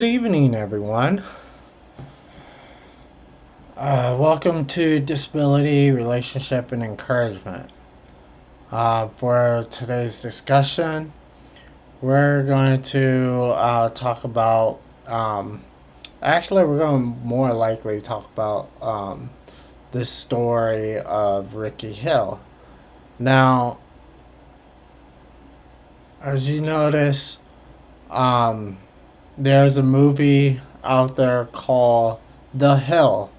Good evening, everyone. Welcome to Disability, Relationship, and Encouragement. For today's discussion, we're going to talk about. Actually, we're going to more likely talk about the story of Ricky Hill. Now, as you notice, um, there's a movie out there called The Hill.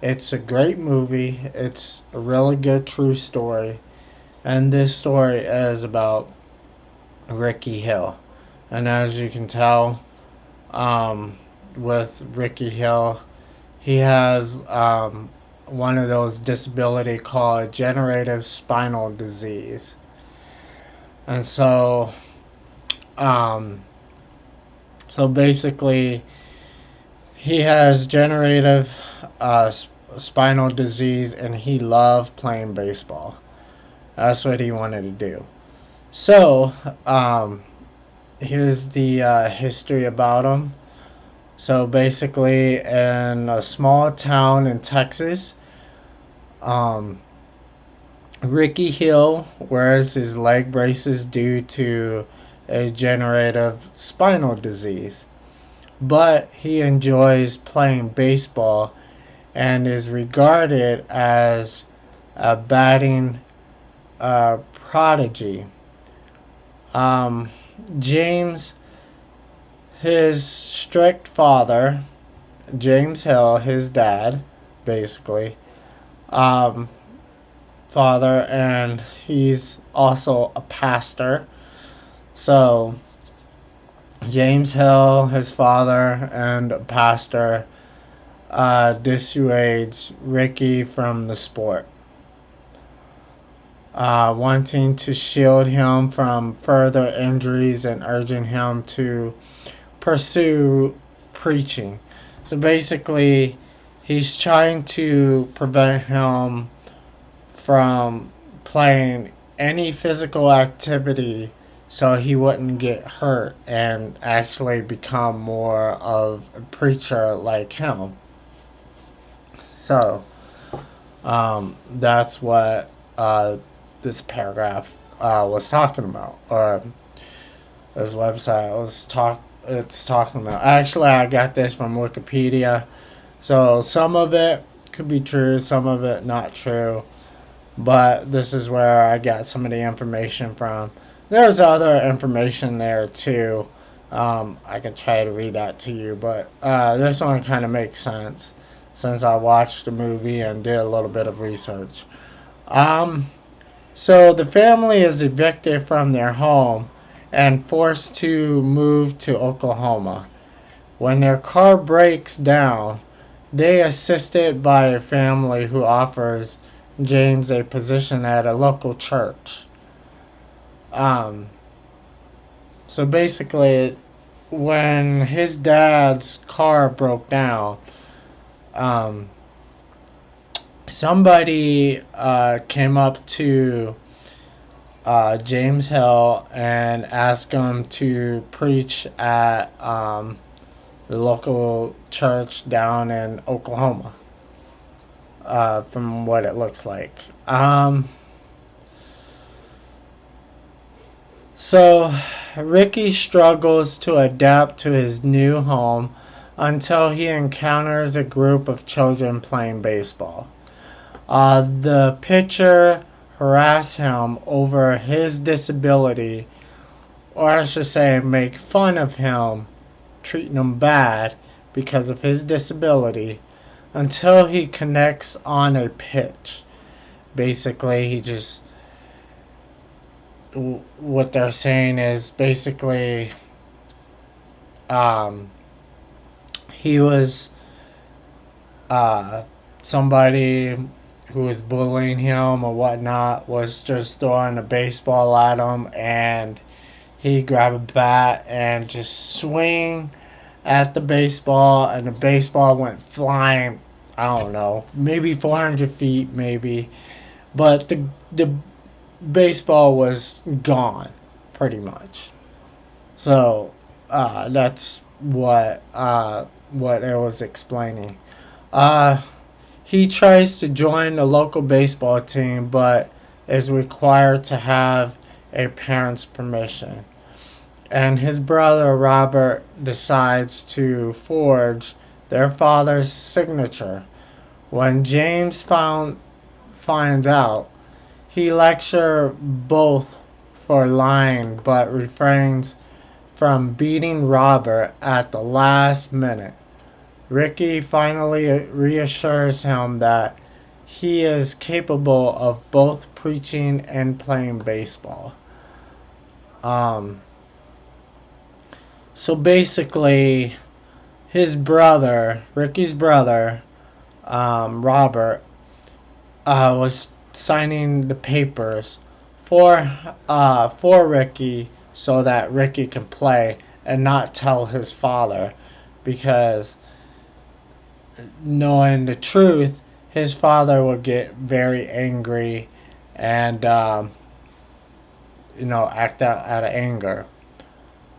It's a great movie. It's a really good true story. And this story is about Ricky Hill. And as you can tell, with Ricky Hill, he has one of those disability called generative spinal disease. And um, so basically, he has generative spinal disease and he loved playing baseball. That's what he wanted to do. So, here's the history about him. So, basically, in a small town in Texas, um, Ricky Hill wears his leg braces due to a degenerative spinal disease. But he enjoys playing baseball and is regarded as a batting prodigy. Um, James, his strict father, James Hill, his dad, basically, um, father, and he's also a pastor. So, James Hill, his father, and a pastor, dissuades Ricky from the sport, wanting to shield him from further injuries and urging him to pursue preaching. So basically, he's trying to prevent him from playing any physical activity so he wouldn't get hurt and actually become more of a preacher like him. So, that's what this paragraph was talking about, or this website was It's talking about. Actually, I got this from Wikipedia, so some of it could be true, some of it not true. But this is where I got some of the information from. There's other information there too. I can try to read that to you, but this one kind of makes sense since I watched the movie and did a little bit of research. Um, so the family is evicted from their home and forced to move to Oklahoma. When their car breaks down, they assisted by a family who offers James a position at a local church. Um, so basically, when his dad's car broke down, um, somebody came up to James Hill and asked him to preach at the local church down in Oklahoma, from what it looks like. So, Ricky struggles to adapt to his new home until he encounters a group of children playing baseball. The pitcher harass him over his disability, or I should say, make fun of him, treating him bad because of his disability, until he connects on a pitch. Basically, he just. What they're saying is basically, um, he was somebody who was bullying him or whatnot was just throwing a baseball at him, and he grabbed a bat and just swing at the baseball, and the baseball went flying. I don't know, maybe 400 feet, maybe, but the baseball was gone, pretty much. So that's what it was explaining. Uh, he tries to join a local baseball team, but is required to have a parent's permission. And his brother Robert decides to forge their father's signature. When James finds out, he lectures both for lying, but refrains from beating Robert at the last minute. Ricky finally reassures him that he is capable of both preaching and playing baseball. Um, so basically, his brother, Ricky's brother, Robert, was signing the papers for Ricky so that Ricky can play and not tell his father, because knowing the truth, his father would get very angry and act out of anger.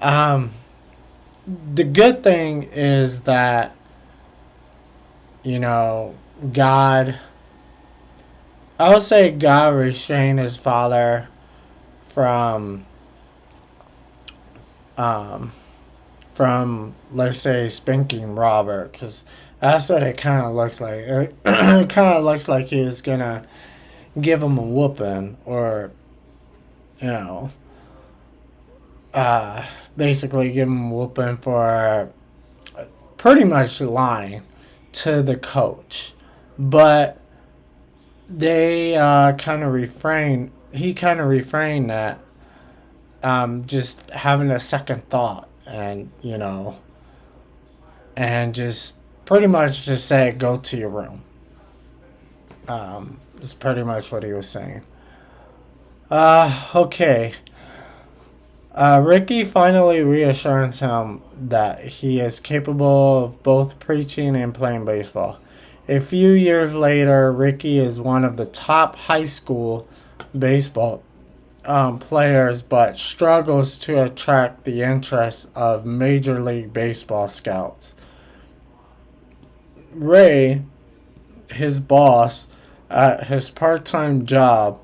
Um, the good thing is that you know God. I would say God restrained his father from um, let's say spanking Robert, because that's what it kind of looks like. It kind of looks like he was gonna give him a whooping, or you know, uh, basically give him a whooping for pretty much lying to the coach. But they kind of refrained. He kind of refrained that, just having a second thought, and just pretty much just say, "Go to your room." Is pretty much what he was saying. Okay. Ricky finally reassures him that he is capable of both preaching and playing baseball. A few years later, Ricky is one of the top high school baseball players, but struggles to attract the interest of Major League Baseball scouts. Ray, his boss at his part time job,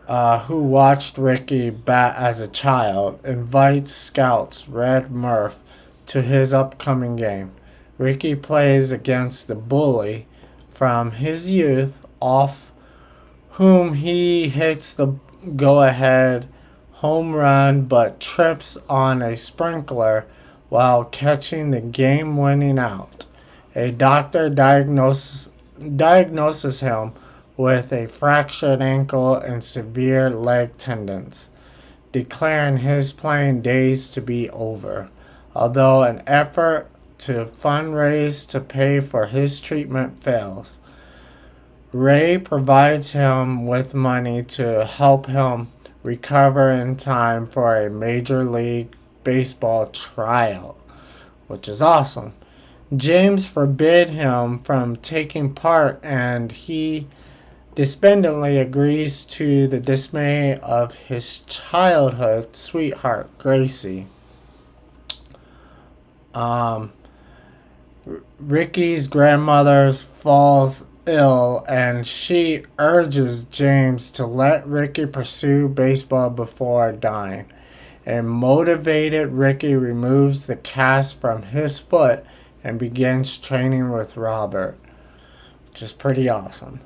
who watched Ricky bat as a child, invites scouts Red Murph to his upcoming game. Ricky plays against the bully from his youth, off whom he hits the go ahead home run but trips on a sprinkler while catching the game winning out. A doctor diagnoses him with a fractured ankle and severe leg tendons, declaring his playing days to be over. Although an effort to fundraise to pay for his treatment fails, Ray provides him with money to help him recover in time for a Major League Baseball tryout, which is awesome. James forbid him from taking part, and he despondently agrees to the dismay of his childhood sweetheart, Gracie. Um, Ricky's grandmother falls ill, and she urges James to let Ricky pursue baseball before dying. A motivated Ricky removes the cast from his foot and begins training with Robert, which is pretty awesome.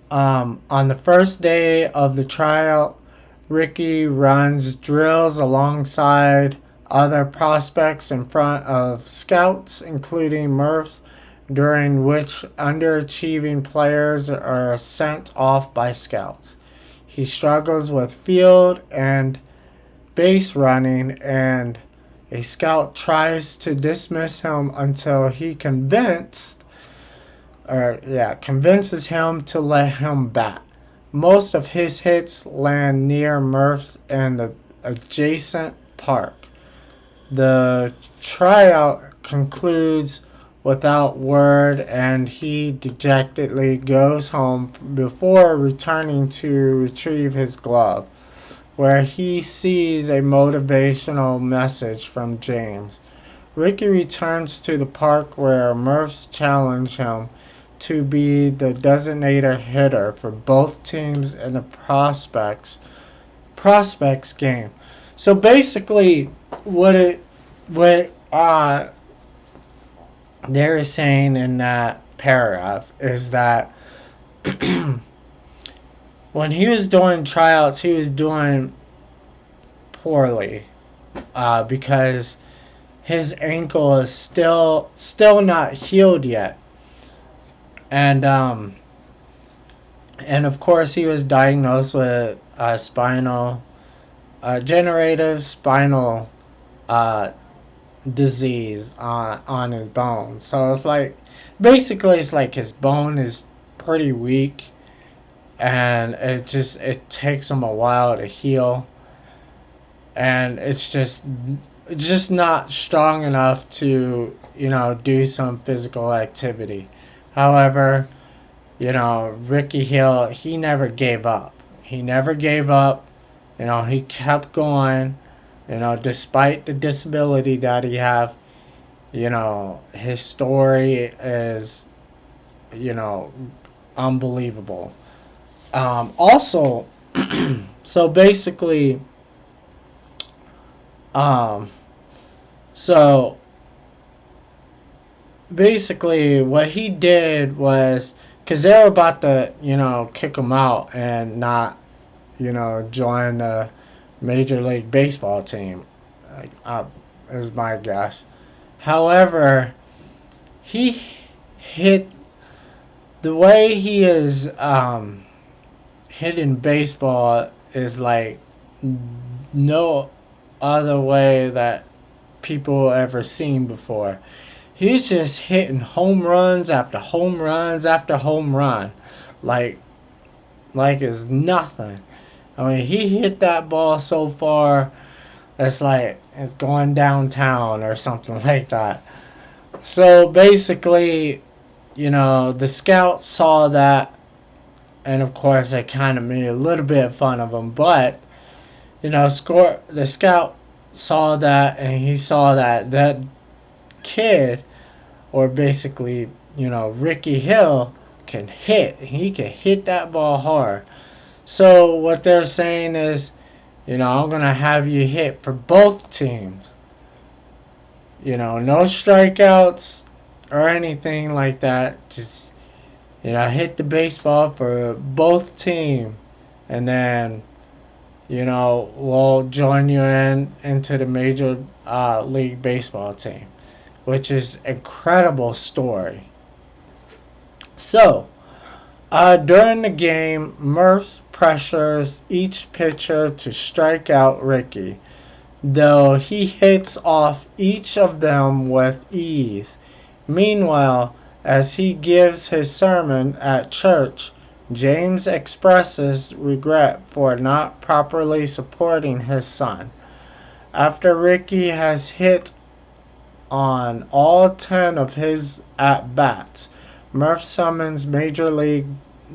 On the first day of the tryout, Ricky runs drills alongside other prospects in front of scouts, including Murphs, during which underachieving players are sent off by scouts. He struggles with field and base running, and a scout tries to dismiss him until he convinces him to let him bat. Most of his hits land near Murph's and the adjacent park. The tryout concludes without word, and he dejectedly goes home before returning to retrieve his glove, where he sees a motivational message from James, Ricky returns to the park where Murphs challenge him to be the designated hitter for both teams in the prospects game. So basically, what they're saying in that paragraph is that when he was doing tryouts, he was doing poorly because his ankle is still not healed yet, and and of course he was diagnosed with spinal generative spinal uh, disease on his bone. So it's like basically it's like his bone is pretty weak, and it takes him a while to heal, and it's just not strong enough to do some physical activity. However, Ricky Hill, he never gave up. He never gave up. He kept going. Despite the disability that he have, his story is, you know, unbelievable. Also, so basically, um, so basically, what he did was because they were about to, kick him out and not, join the Major League Baseball team, is my guess. However, he hit the way he is hitting baseball is like no other way that people ever seen before. He's just hitting home runs after home runs after home run, like it's nothing. I mean, he hit that ball so far, it's like it's going downtown or something like that. So basically, the scouts saw that, and of course, they kind of made a little bit of fun of him. But the scout saw that, and he saw that kid, or basically, Ricky Hill can hit. He can hit that ball hard. So what they're saying is, I'm gonna have you hit for both teams. No strikeouts or anything like that. Just hit the baseball for both teams, and then we'll join you into the Major League Baseball team, which is incredible story. So during the game, Murph pressures each pitcher to strike out Ricky, though he hits off each of them with ease. Meanwhile, as he gives his sermon at church, James expresses regret for not properly supporting his son. After Ricky has hit on all 10 of his at-bats, Murph summons Major League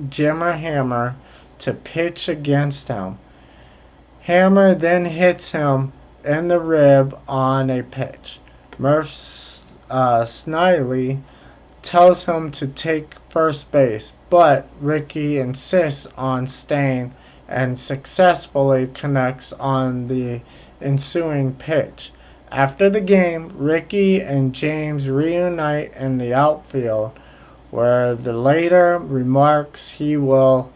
Jimmer Hammer to pitch against him. Hammer then hits him in the rib on a pitch. Murph snidely tells him to take first base, but Ricky insists on staying and successfully connects on the ensuing pitch. After the game, Ricky and James reunite in the outfield, where the latter remarks he will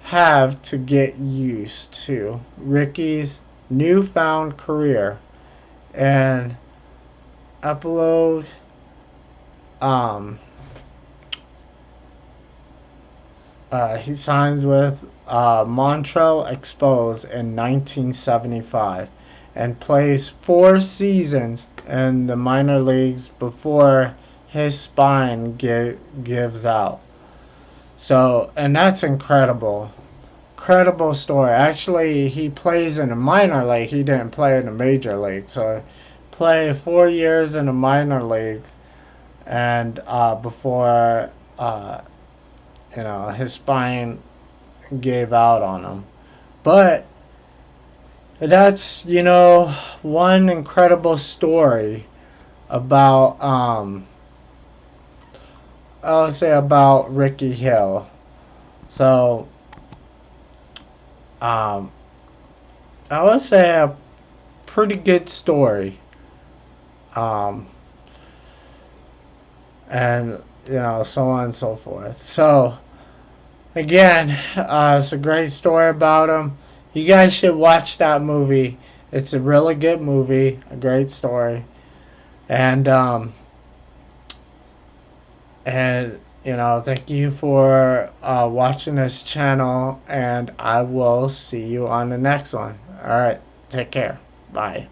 have to get used to Ricky's newfound career. And epilogue, he signs with Montreal Expos in 1975 and plays 4 seasons in the minor leagues before his spine gives out. So, and that's incredible. Incredible story. Actually, he plays in a minor league. He didn't play in a major league. So, played 4 years in the minor leagues, and before his spine gave out on him. But that's one incredible story about I would say about Ricky Hill. So um, I would say a pretty good story. Um, and so on and so forth. So again, it's a great story about him. You guys should watch that movie. It's a really good movie, a great story, and thank you for watching this channel, and I will see you on the next one. All right, take care. Bye.